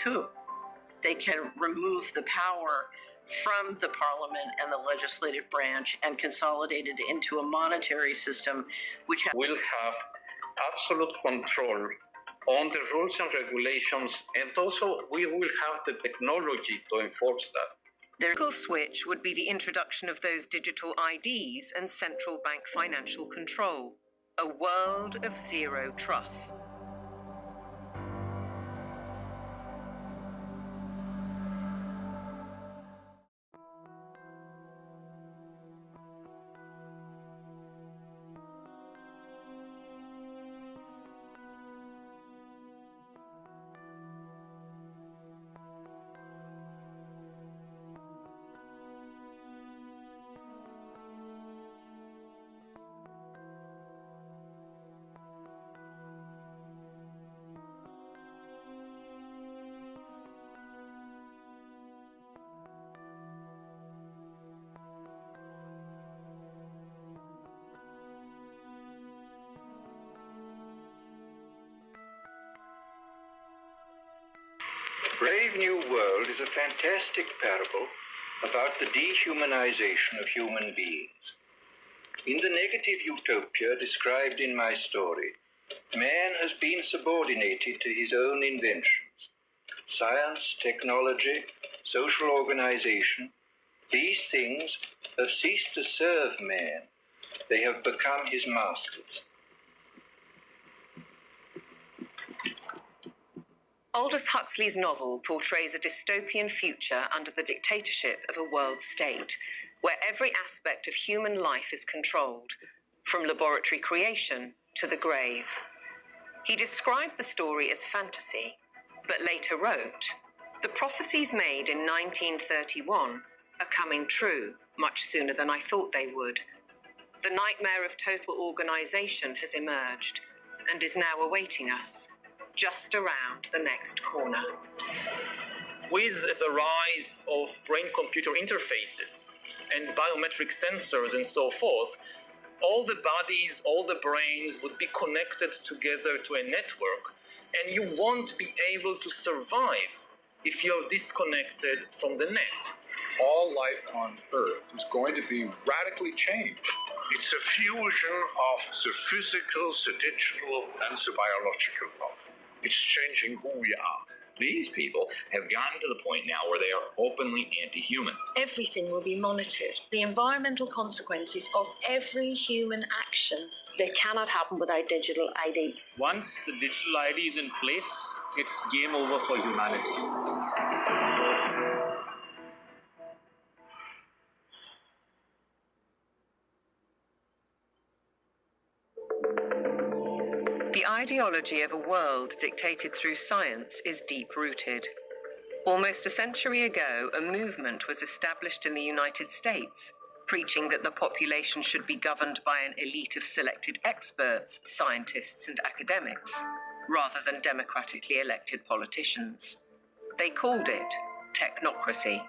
coup. They can remove the power from the parliament and the legislative branch and consolidate it into a monetary system which will have absolute control on the rules and regulations, and also we will have the technology to enforce that. The critical switch would be the introduction of those digital IDs and central bank financial control. A world of zero trust. Brave New World is a fantastic parable about the dehumanization of human beings. In the negative utopia described in my story, man has been subordinated to his own inventions. Science, technology, social organization, these things have ceased to serve man. They have become his masters. Aldous Huxley's novel portrays a dystopian future under the dictatorship of a world state, where every aspect of human life is controlled, from laboratory creation to the grave. He described the story as fantasy, but later wrote, "The prophecies made in 1931 are coming true much sooner than I thought they would. The nightmare of total organization has emerged and is now awaiting us, just around the next corner." With the rise of brain-computer interfaces and biometric sensors and so forth, all the bodies, all the brains would be connected together to a network, and you won't be able to survive if you're disconnected from the net. All life on Earth is going to be radically changed. It's a fusion of the physical, the digital, and the biological world. It's changing who we are. These people have gotten to the point now where they are openly anti-human. Everything will be monitored. The environmental consequences of every human action, they cannot happen without digital ID. Once the digital ID is in place, it's game over for humanity. The ideology of a world dictated through science is deep-rooted. Almost a century ago, a movement was established in the United States, preaching that the population should be governed by an elite of selected experts, scientists, and academics, rather than democratically elected politicians. They called it Technocracy.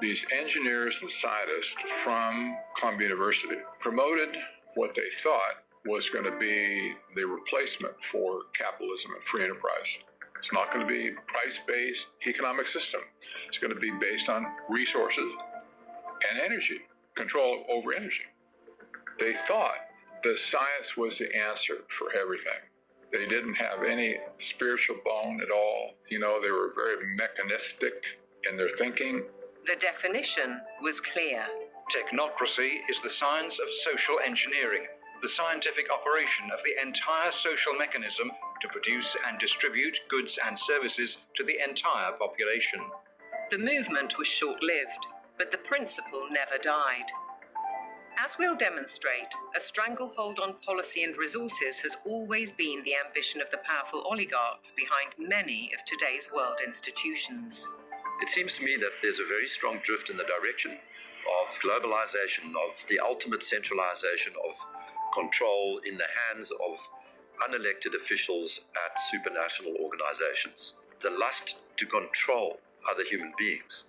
These engineers and scientists from Columbia University promoted what they thought was going to be the replacement for capitalism and free enterprise. It's not going to be a price-based economic system. It's going to be based on resources and energy, control over energy. They thought that science was the answer for everything. They didn't have any spiritual bone at all. You know, they were very mechanistic in their thinking. The definition was clear. Technocracy is the science of social engineering, the scientific operation of the entire social mechanism to produce and distribute goods and services to the entire population. The movement was short-lived, but the principle never died. As we'll demonstrate, a stranglehold on policy and resources has always been the ambition of the powerful oligarchs behind many of today's world institutions. It seems to me that there's a very strong drift in the direction of globalization, of the ultimate centralization of control in the hands of unelected officials at supranational organizations. The lust to control other human beings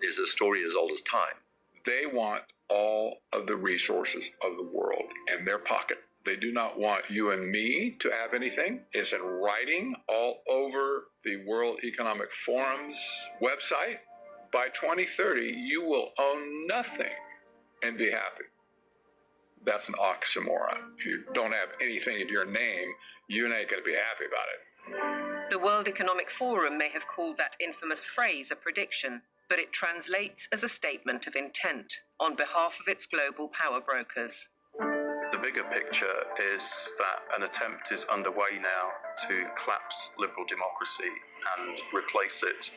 is a story as old as time. They want all of the resources of the world in their pocket. They do not want you and me to have anything. It's in writing all over the World Economic Forum's website. By 2030, you will own nothing and be happy. That's an oxymoron. If you don't have anything in your name, you ain't going to be happy about it. The World Economic Forum may have called that infamous phrase a prediction, but it translates as a statement of intent on behalf of its global power brokers. The bigger picture is that an attempt is underway now to collapse liberal democracy and replace it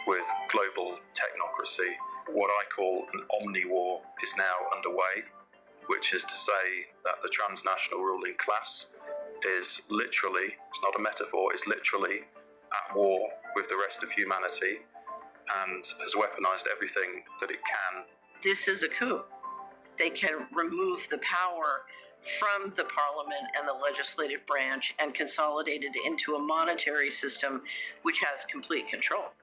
with global technocracy. What I call an omni-war is now underway, which is to say that the transnational ruling class is literally, it's not a metaphor, is literally at war with the rest of humanity and has weaponized everything that it can. This is a coup. They can remove the power from the parliament and the legislative branch and consolidate it into a monetary system which has complete control.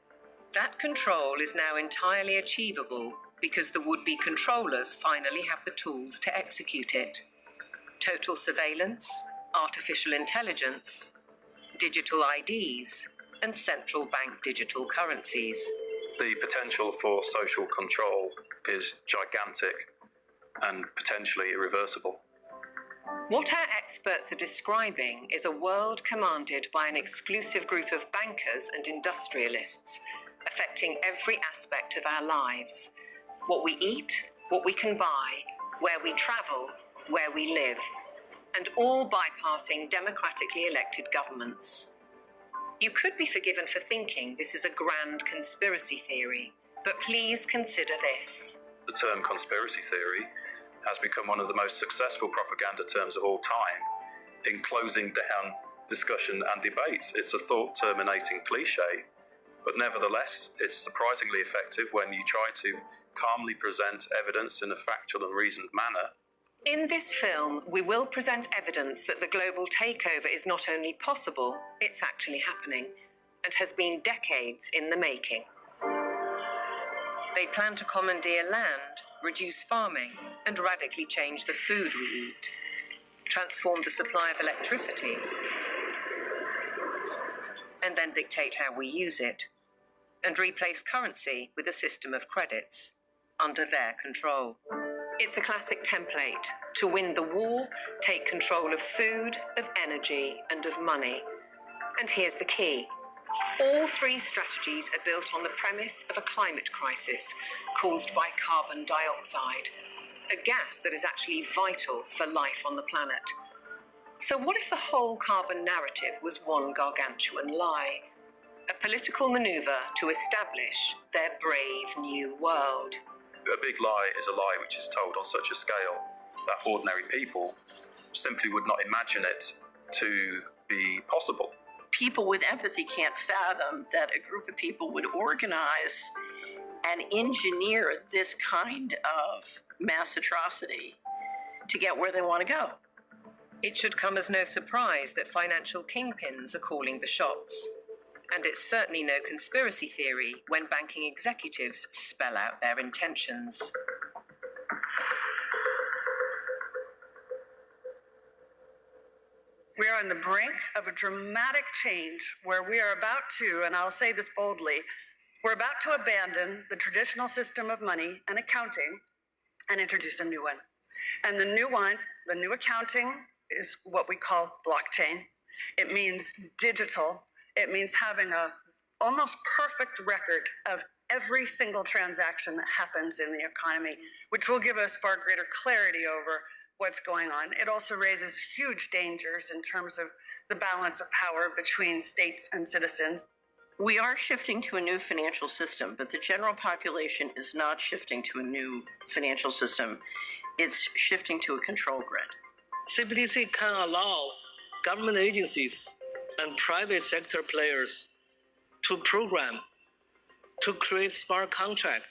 That control is now entirely achievable because the would-be controllers finally have the tools to execute it. Total surveillance, artificial intelligence, digital IDs, and central bank digital currencies. The potential for social control is gigantic and potentially irreversible. What our experts are describing is a world commanded by an exclusive group of bankers and industrialists, affecting every aspect of our lives. What we eat, what we can buy, where we travel, where we live, and all bypassing democratically elected governments. You could be forgiven for thinking this is a grand conspiracy theory, but please consider this. The term conspiracy theory has become one of the most successful propaganda terms of all time in closing down discussion and debate. It's a thought-terminating cliche, but nevertheless, it's surprisingly effective when you try to calmly present evidence in a factual and reasoned manner. In this film, we will present evidence that the global takeover is not only possible, it's actually happening, and has been decades in the making. They plan to commandeer land, reduce farming, and radically change the food we eat, transform the supply of electricity, and then dictate how we use it, and replace currency with a system of credits under their control. It's a classic template to win the war, take control of food, of energy, and of money. And here's the key. All three strategies are built on the premise of a climate crisis caused by carbon dioxide, a gas that is actually vital for life on the planet. So what if the whole carbon narrative was one gargantuan lie? A political maneuver to establish their brave new world. A big lie is a lie which is told on such a scale that ordinary people simply would not imagine it to be possible. People with empathy can't fathom that a group of people would organize and engineer this kind of mass atrocity to get where they want to go. It should come as no surprise that financial kingpins are calling the shots. And it's certainly no conspiracy theory when banking executives spell out their intentions. We are on the brink of a dramatic change where we are about to, and I'll say this boldly, we're about to abandon the traditional system of money and accounting and introduce a new one. And the new accounting is what we call blockchain. It means digital. It means having a almost perfect record of every single transaction that happens in the economy, which will give us far greater clarity over what's going on. It also raises huge dangers in terms of the balance of power between states and citizens. We are shifting to a new financial system, but the general population is not shifting to a new financial system. It's shifting to a control grid. CBDC can allow government agencies and private sector players to program, to create smart contracts,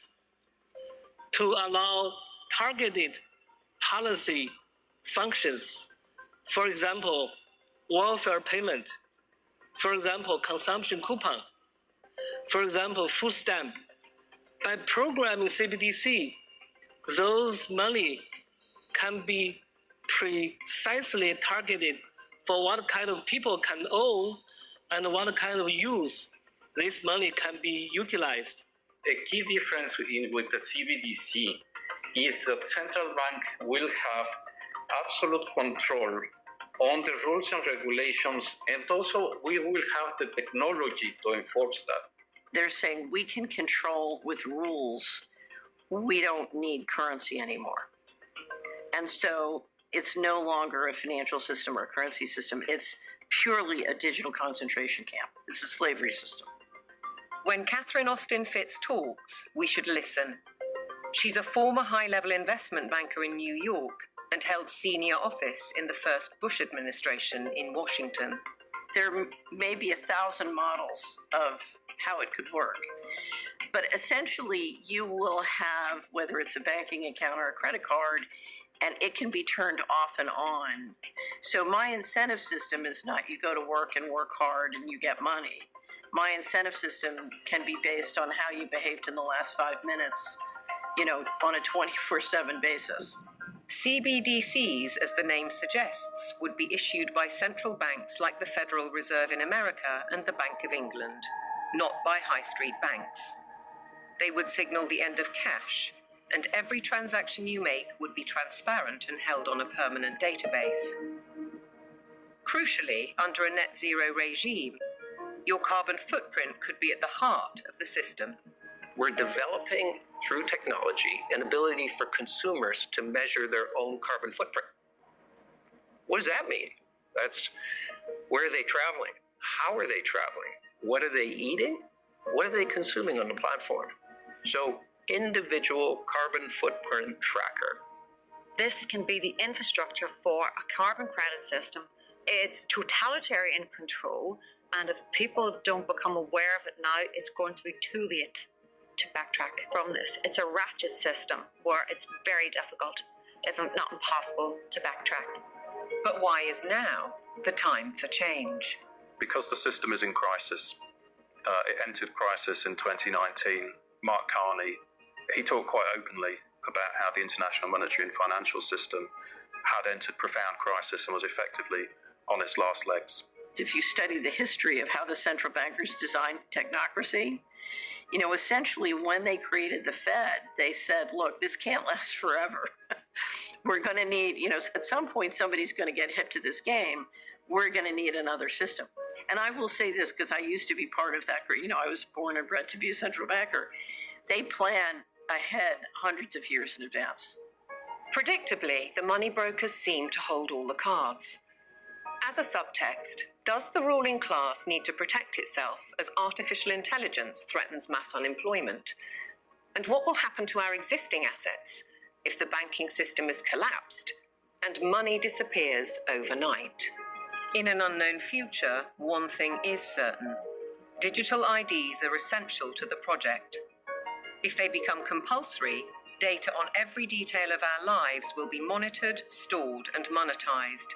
to allow targeted policy functions. For example, welfare payment. For example, consumption coupon. For example, food stamp. By programming CBDC, those money can be precisely targeted for what kind of people can own and what kind of use this money can be utilized. A key difference with the CBDC is that central bank will have absolute control on the rules and regulations, and also we will have the technology to enforce that. They're saying we can control with rules. We don't need currency anymore. And so it's no longer a financial system or a currency system. It's purely a digital concentration camp. It's a slavery system. When Catherine Austin Fitts talks, we should listen. She's a former high-level investment banker in New York and held senior office in the first Bush administration in Washington. There may be 1,000 models of how it could work. But essentially, you will have, whether it's a banking account or a credit card, and it can be turned off and on. So my incentive system is not you go to work and work hard and you get money. My incentive system can be based on how you behaved in the last 5 minutes, on a 24/7 basis. CBDCs, as the name suggests, would be issued by central banks like the Federal Reserve in America and the Bank of England, not by high street banks. They would signal the end of cash, and every transaction you make would be transparent and held on a permanent database. Crucially, under a net zero regime, your carbon footprint could be at the heart of the system. We're developing, through technology, an ability for consumers to measure their own carbon footprint. What does that mean? That's where are they traveling? How are they traveling? What are they eating? What are they consuming on the platform? So, individual carbon footprint tracker. This can be the infrastructure for a carbon credit system. It's totalitarian control, and if people don't become aware of it now, it's going to be too late to backtrack from this. It's a ratchet system where it's very difficult, if not impossible, to backtrack. But why is now the time for change? Because the system is in crisis. It entered crisis in 2019. Mark Carney, he talked quite openly about how the international monetary and financial system had entered profound crisis and was effectively on its last legs. If you study the history of how the central bankers designed technocracy, essentially when they created the Fed, they said, look, this can't last forever. We're going to need, at some point somebody's going to get hip to this game. We're going to need another system. And I will say this because I used to be part of that group. I was born and bred to be a central banker. They plan ahead hundreds of years in advance. Predictably, the money brokers seem to hold all the cards. As a subtext, does the ruling class need to protect itself as artificial intelligence threatens mass unemployment? And what will happen to our existing assets if the banking system is collapsed and money disappears overnight? In an unknown future, one thing is certain. Digital IDs are essential to the project. If they become compulsory, data on every detail of our lives will be monitored, stored, and monetized.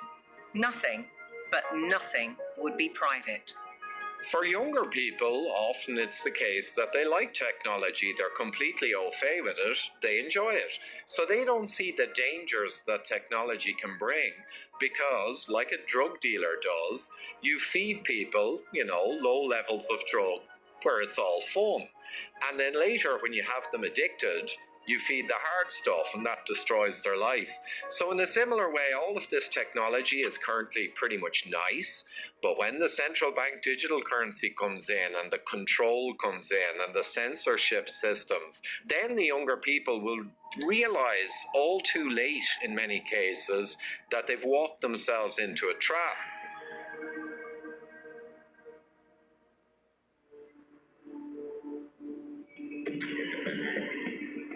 Nothing, but nothing, would be private. For younger people, often it's the case that they like technology, they're completely au fait with it, they enjoy it. So they don't see the dangers that technology can bring because, like a drug dealer does, you feed people, low levels of drug where it's all fun. And then later, when you have them addicted, you feed the hard stuff and that destroys their life. So in a similar way, all of this technology is currently pretty much nice, but when the central bank digital currency comes in and the control comes in and the censorship systems, then the younger people will realize all too late in many cases that they've walked themselves into a trap.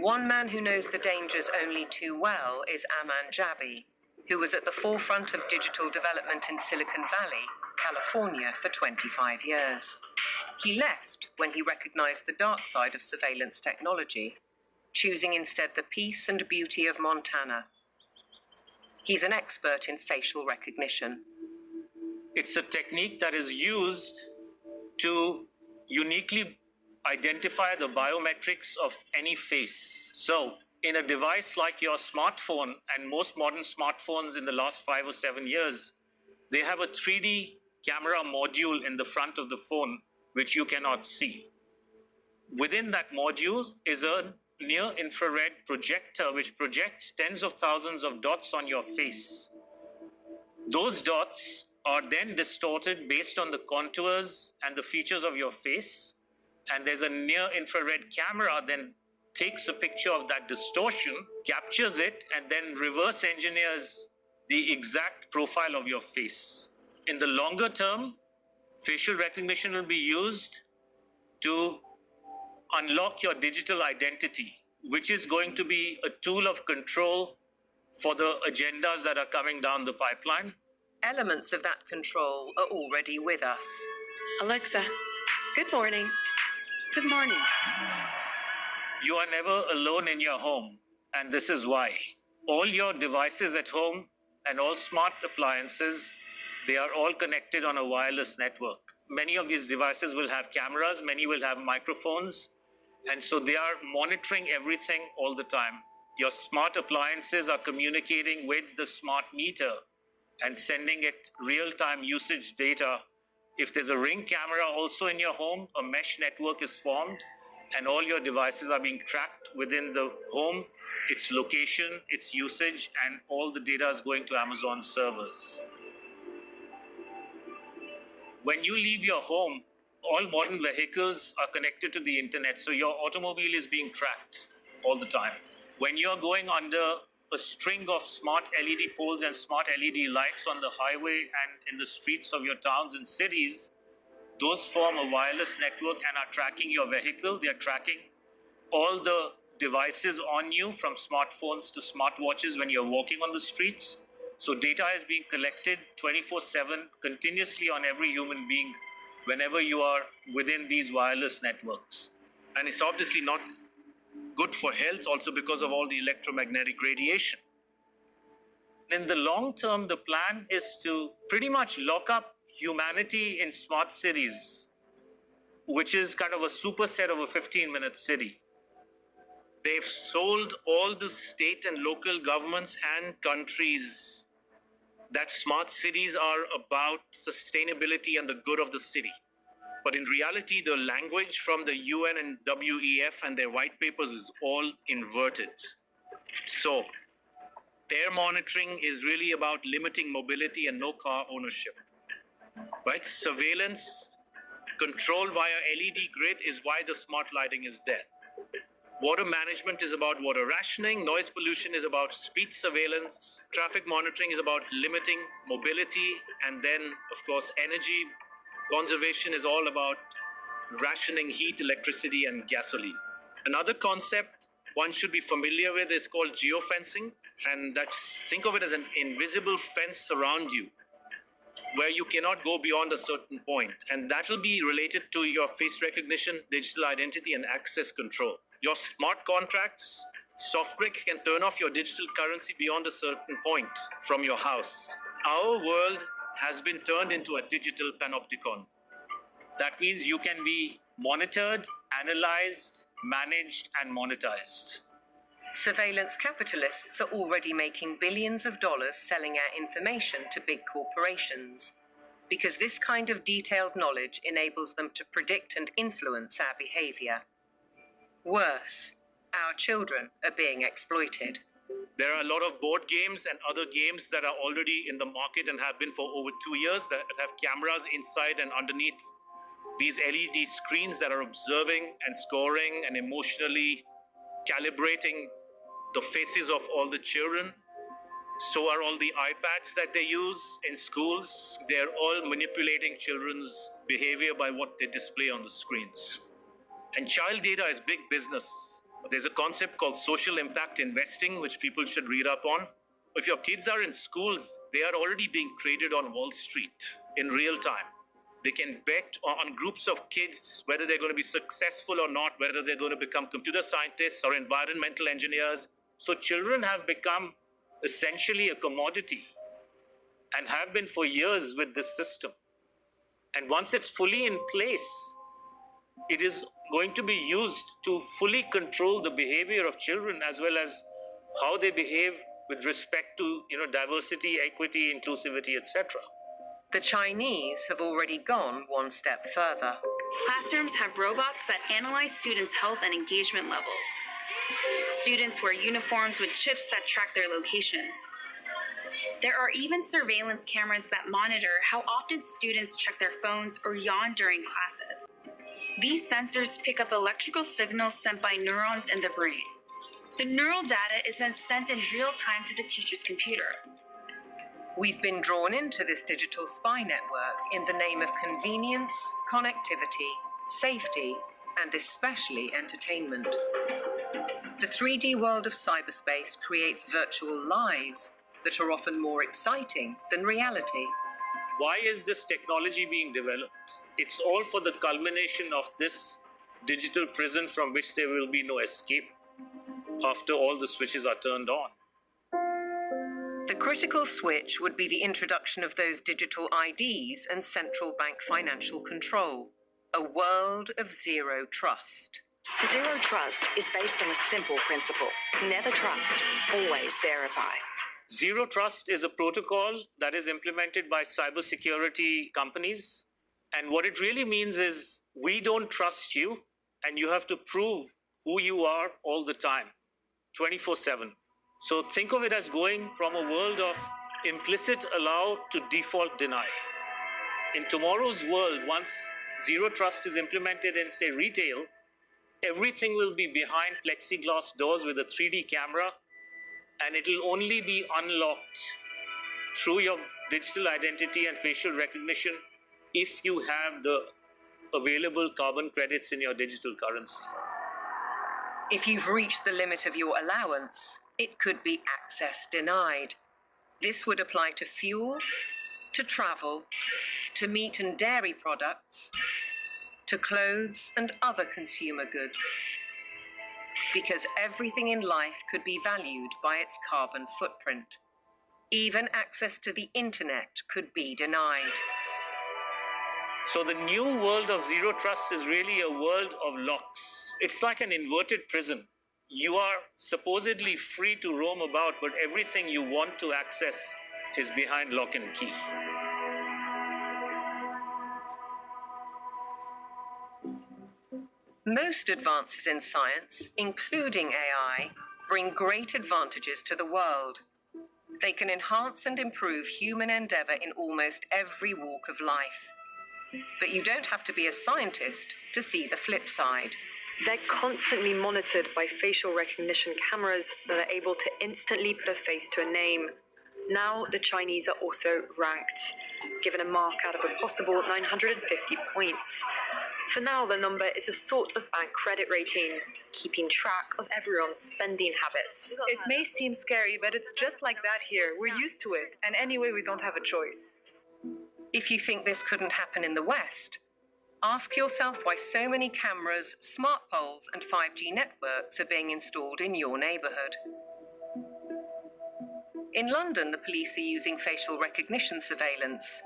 One man who knows the dangers only too well is Aman Jabi, who was at the forefront of digital development in Silicon Valley, California, for 25 years. He left when he recognized the dark side of surveillance technology, choosing instead the peace and beauty of Montana. He's an expert in facial recognition. It's a technique that is used to uniquely identify the biometrics of any face. So in a device like your smartphone, and most modern smartphones in the last 5 or 7 years, they have a 3D camera module in the front of the phone, which you cannot see. Within that module is a near-infrared projector, which projects tens of thousands of dots on your face. Those dots are then distorted based on the contours and the features of your face. And there's a near-infrared camera then takes a picture of that distortion, captures it, and then reverse engineers the exact profile of your face. In the longer term, facial recognition will be used to unlock your digital identity, which is going to be a tool of control for the agendas that are coming down the pipeline. Elements of that control are already with us. Alexa, good morning. Good morning. You are never alone in your home, and this is why. All your devices at home and all smart appliances, they are all connected on a wireless network. Many of these devices will have cameras, many will have microphones, and so they are monitoring everything all the time. Your smart appliances are communicating with the smart meter and sending it real-time usage data. If there's a Ring camera also in your home, a mesh network is formed, and all your devices are being tracked within the home, its location, its usage, and all the data is going to Amazon servers. When you leave your home, all modern vehicles are connected to the internet, so your automobile is being tracked all the time. When you're going under a string of smart LED poles and smart LED lights on the highway and in the streets of your towns and cities, those form a wireless network and are tracking your vehicle. They are tracking all the devices on you, from smartphones to smartwatches when you're walking on the streets. So data is being collected 24/7 continuously on every human being whenever you are within these wireless networks. And it's obviously not good for health also because of all the electromagnetic radiation. In the long term, the plan is to pretty much lock up humanity in smart cities, which is kind of a superset of a 15-minute city. They've sold all the state and local governments and countries that smart cities are about sustainability and the good of the city. But in reality, the language from the UN and WEF and their white papers is all inverted. So, air monitoring is really about limiting mobility and no car ownership. Right? Surveillance, control via LED grid is why the smart lighting is there. Water management is about water rationing. Noise pollution is about speed surveillance. Traffic monitoring is about limiting mobility. And then, of course, energy conservation is all about rationing heat, electricity, and gasoline. Another concept one should be familiar with is called geofencing. And think of it as an invisible fence around you, where you cannot go beyond a certain point. And that will be related to your face recognition, digital identity, and access control. Your smart contracts, software can turn off your digital currency beyond a certain point from your house. Our world has been turned into a digital panopticon. That means you can be monitored, analyzed, managed, and monetized. Surveillance capitalists are already making billions of dollars selling our information to big corporations, because this kind of detailed knowledge enables them to predict and influence our behavior. Worse, our children are being exploited. There are a lot of board games and other games that are already in the market and have been for over 2 years that have cameras inside and underneath these LED screens that are observing and scoring and emotionally calibrating the faces of all the children. So are all the iPads that they use in schools. They're all manipulating children's behavior by what they display on the screens. And child data is big business. There's a concept called social impact investing, which people should read up on. If your kids are in schools, they are already being traded on Wall Street in real time. They can bet on groups of kids, whether they're going to be successful or not, whether they're going to become computer scientists or environmental engineers. So children have become essentially a commodity and have been for years with this system. And once it's fully in place, It is going to be used to fully control the behavior of children as well as how they behave with respect to, diversity, equity, inclusivity, etc. The Chinese have already gone one step further. Classrooms have robots that analyze students' health and engagement levels. Students wear uniforms with chips that track their locations. There are even surveillance cameras that monitor how often students check their phones or yawn during classes. These sensors pick up electrical signals sent by neurons in the brain. The neural data is then sent in real time to the teacher's computer. We've been drawn into this digital spy network in the name of convenience, connectivity, safety, and especially entertainment. The 3D world of cyberspace creates virtual lives that are often more exciting than reality. Why is this technology being developed? It's all for the culmination of this digital prison from which there will be no escape after all the switches are turned on. The critical switch would be the introduction of those digital IDs and central bank financial control. A world of zero trust. Zero trust is based on a simple principle. Never trust, always verify. Zero trust is a protocol that is implemented by cybersecurity companies. And what it really means is we don't trust you, and you have to prove who you are all the time, 24/7. So think of it as going from a world of implicit allow to default deny. In tomorrow's world, once zero trust is implemented in, say, retail, everything will be behind plexiglass doors with a 3D camera, and it will only be unlocked through your digital identity and facial recognition if you have the available carbon credits in your digital currency. If you've reached the limit of your allowance, it could be access denied. This would apply to fuel, to travel, to meat and dairy products, to clothes and other consumer goods. Because everything in life could be valued by its carbon footprint. Even access to the internet could be denied. So the new world of zero trust is really a world of locks. It's like an inverted prison. You are supposedly free to roam about, but everything you want to access is behind lock and key. Most advances in science, including AI, bring great advantages to the world. They can enhance and improve human endeavor in almost every walk of life. But you don't have to be a scientist to see the flip side. They're constantly monitored by facial recognition cameras that are able to instantly put a face to a name. Now the Chinese are also ranked, given a mark out of a possible 950 points. For now, the number is a sort of bank credit rating, keeping track of everyone's spending habits. It may seem scary, but it's just like that here. We're used to it, and anyway, we don't have a choice. If you think this couldn't happen in the West, ask yourself why so many cameras, smart poles, and 5G networks are being installed in your neighborhood. In London, the police are using facial recognition surveillance.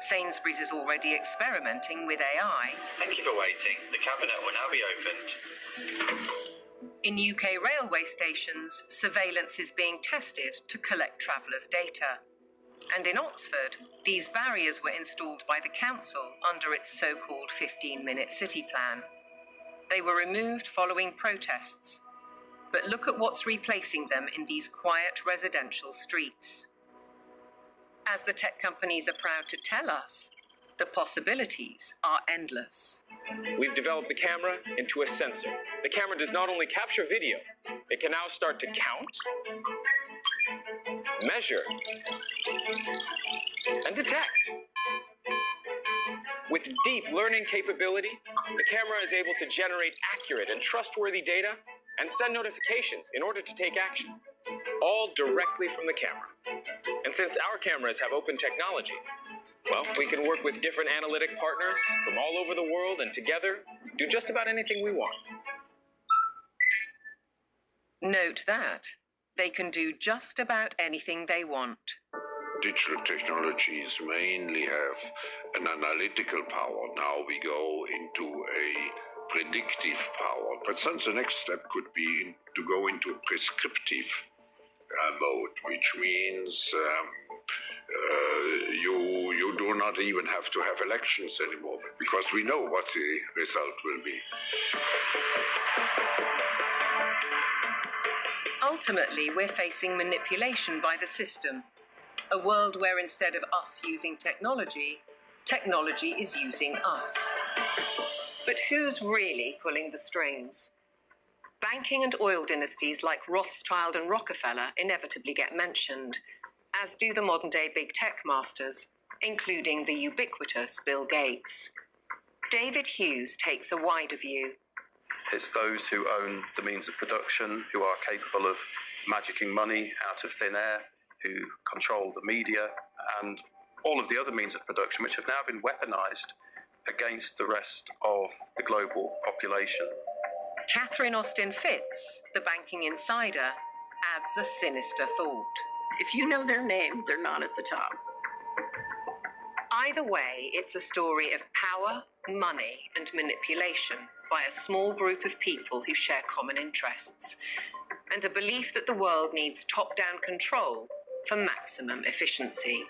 Sainsbury's is already experimenting with AI. Thank you for waiting. The cabinet will now be opened. In UK railway stations, surveillance is being tested to collect travellers' data. And in Oxford, these barriers were installed by the council under its so-called 15-minute city plan. They were removed following protests. But look at what's replacing them in these quiet residential streets. As the tech companies are proud to tell us, the possibilities are endless. We've developed the camera into a sensor. The camera does not only capture video, it can now start to count, measure, and detect. With deep learning capability, the camera is able to generate accurate and trustworthy data and send notifications in order to take action, all directly from the camera. And since our cameras have open technology, well, we can work with different analytic partners from all over the world and together do just about anything we want. Note that they can do just about anything they want. Digital technologies mainly have an analytical power. Now we go into a predictive power. But then the next step could be to go into prescriptive mode, which means you do not even have to have elections anymore, because we know what the result will be. Ultimately, we're facing manipulation by the system. A world where instead of us using technology, technology is using us. But who's really pulling the strings? Banking and oil dynasties like Rothschild and Rockefeller inevitably get mentioned, as do the modern-day big tech masters, including the ubiquitous Bill Gates. David Hughes takes a wider view. It's those who own the means of production, who are capable of magicking money out of thin air, who control the media, and all of the other means of production, which have now been weaponized against the rest of the global population. Catherine Austin Fitts, the banking insider, adds a sinister thought. If you know their name, they're not at the top. Either way, it's a story of power, money, and manipulation by a small group of people who share common interests, and a belief that the world needs top-down control for maximum efficiency.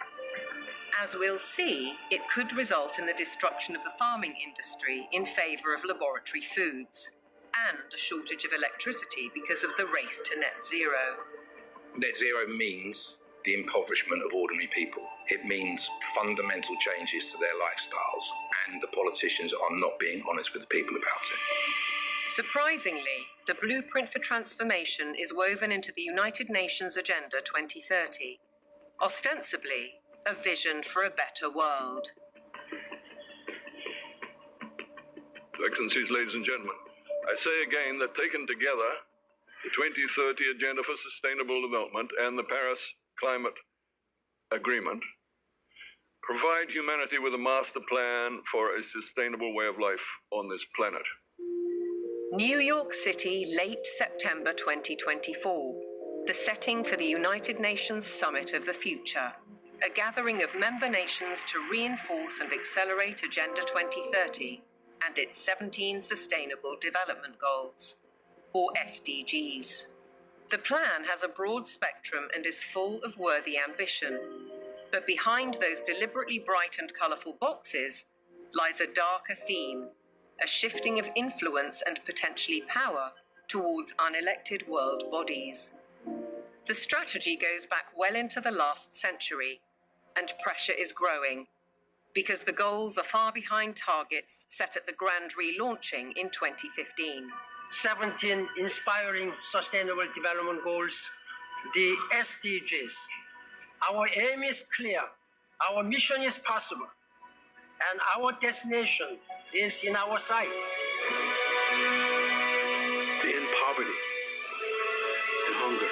As we'll see, it could result in the destruction of the farming industry in favour of laboratory foods, and a shortage of electricity because of the race to net zero. Net zero means the impoverishment of ordinary people. It means fundamental changes to their lifestyles, and the politicians are not being honest with the people about it. Surprisingly, the blueprint for transformation is woven into the United Nations Agenda 2030, ostensibly a vision for a better world. Excellencies, ladies and gentlemen, I say again that taken together, the 2030 Agenda for Sustainable Development and the Paris Climate Agreement provide humanity with a master plan for a sustainable way of life on this planet. New York City, late September 2024, the setting for the United Nations Summit of the Future, a gathering of member nations to reinforce and accelerate Agenda 2030 and its 17 Sustainable Development Goals, or SDGs. The plan has a broad spectrum and is full of worthy ambition, but behind those deliberately bright and colourful boxes lies a darker theme, a shifting of influence and potentially power towards unelected world bodies. The strategy goes back well into the last century, and pressure is growing, because the goals are far behind targets set at the grand relaunching in 2015. 17 inspiring Sustainable Development Goals, the SDGs. Our aim is clear, our mission is possible, and our destination is in our sight. To end poverty and hunger,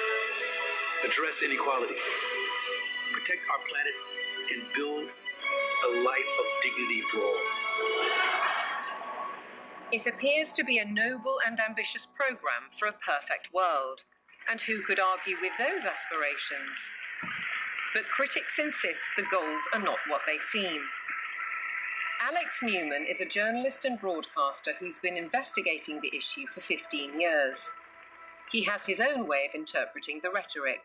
address inequality, protect our planet, and build a life of dignity for all. It appears to be a noble and ambitious programme for a perfect world, and who could argue with those aspirations? But critics insist the goals are not what they seem. Alex Newman is a journalist and broadcaster who's been investigating the issue for 15 years. He has his own way of interpreting the rhetoric.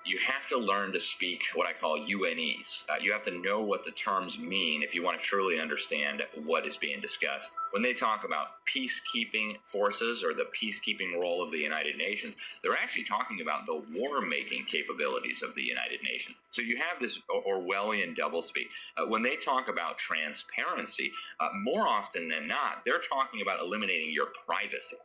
You have to learn to speak what I call UNEs. You have to know what the terms mean if you want to truly understand what is being discussed. When they talk about peacekeeping forces or the peacekeeping role of the United Nations, they're actually talking about the war-making capabilities of the United Nations. So you have this Orwellian doublespeak. When they talk about transparency, more often than not, they're talking about eliminating your privacy.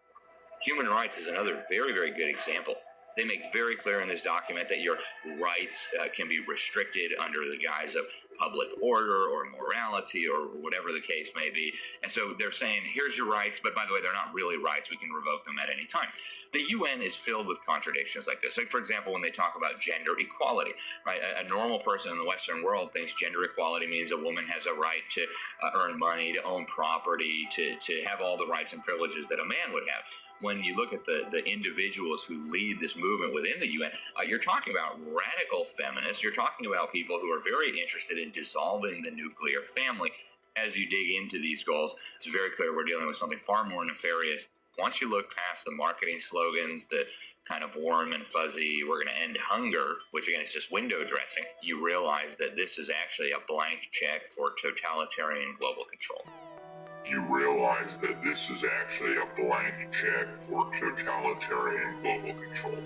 Human rights is another very, very good example. They make very clear in this document that your rights can be restricted under the guise of public order or morality or whatever the case may be. And so they're saying, here's your rights, but by the way, they're not really rights. We can revoke them at any time. The UN is filled with contradictions like this. Like, for example, when they talk about gender equality, right? A normal person in the Western world thinks gender equality means a woman has a right to earn money, to own property, to have all the rights and privileges that a man would have. When you look at the individuals who lead this movement within the UN, you're talking about radical feminists. You're talking about people who are very interested in dissolving the nuclear family. As you dig into these goals, it's very clear we're dealing with something far more nefarious. Once you look past the marketing slogans that kind of warm and fuzzy, we're going to end hunger, which again is just window dressing, you realize that this is actually a blank check for totalitarian global control. You realize that this is actually a blank check for totalitarian global control.